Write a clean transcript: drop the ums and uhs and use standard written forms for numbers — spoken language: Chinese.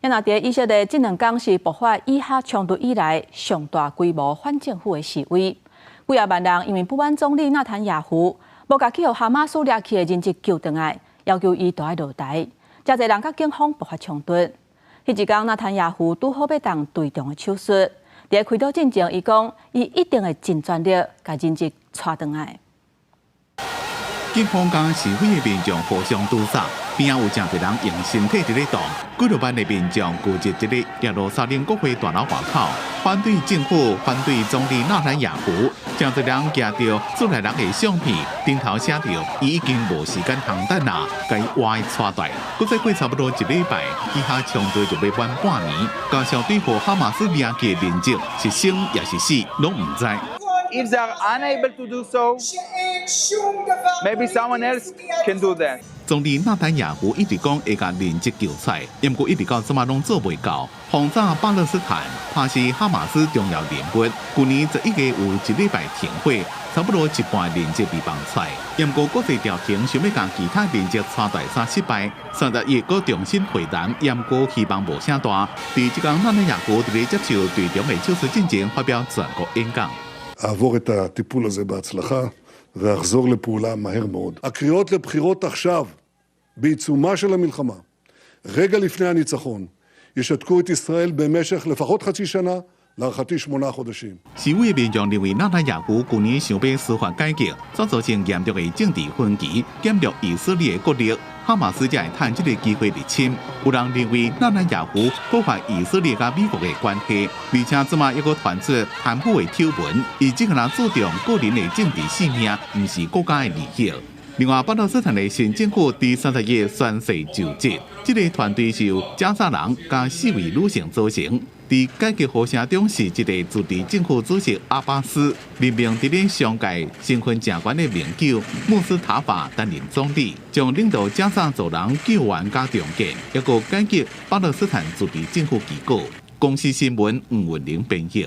也那伫以色列这2天是爆发以哈冲突以来上大规模反政府的示威，几啊万人因为不满总理纳坦雅胡无甲去互哈马斯掠去的人质救回来，要求伊都要落台。真侪人甲警方爆发冲突。迄一天，纳坦雅胡拄好要动对中的手术，伫开刀进前，伊讲伊一定会尽全力甲人质带回来。警方甲示威的民众互相堵塞，边仔有真侪人用身体伫咧动。几落万的民众聚集一日耶路撒冷国会大楼外口，反对政府，反对总理纳坦雅胡。真侪人举着苏来人的相片，顶头写着“伊已经无时间通等啦，该活的带带”。搁再过差不多1礼拜，以哈冲突就要满半年。加上对付哈马斯掠去的人质是生也是死，拢唔知。 If they are unable to do so, maybe someone else can do that. 总理纳坦雅胡一直讲会甲人质救出，不过一直到即马拢做袂到。轰炸巴勒斯坦，怕是哈马斯重要人物。去年11月有1礼拜停火，差不多一半人质被放出。不过国际调停想要甲其他人质带大煞失败，30月搁重新会谈，不过希望无啥大。伫即天，纳坦雅胡伫咧接受对中的手术进前发表全国演讲。 אעבור את הטיפול הזה בהצלחה ואחזור לפעולה מהר מאוד. הקריאות לבחירות עכשיו, בעיצומה של המלחמה, רגע לפני הניצחון, ישתקו את ישראל במשך לפחות חצי שנה, להערכתי 8 חודשים. 示威民众认为纳坦雅胡去年想要司法改革，所造成严重的政治分歧，减弱以色列的国力。 哈马斯才会趁这个机会入侵。有人认为纳坦雅胡破坏以色列甲美国的关系，而且即马又搁传出贪腐的丑闻，伊只可能注重个人的政治性命，唔是国家的利益。另外，巴勒斯坦的新政府伫30月宣誓就职，这个团队是由加沙人加4位女性组成。 伫改革呼声中，是一个自治政府主席阿巴斯任命伫咧上届身份正悬的名酒穆斯塔法担任总理，将领导加沙族人救援加重建，也个改革巴勒斯坦自治政府机构。公司新闻黄文玲编译。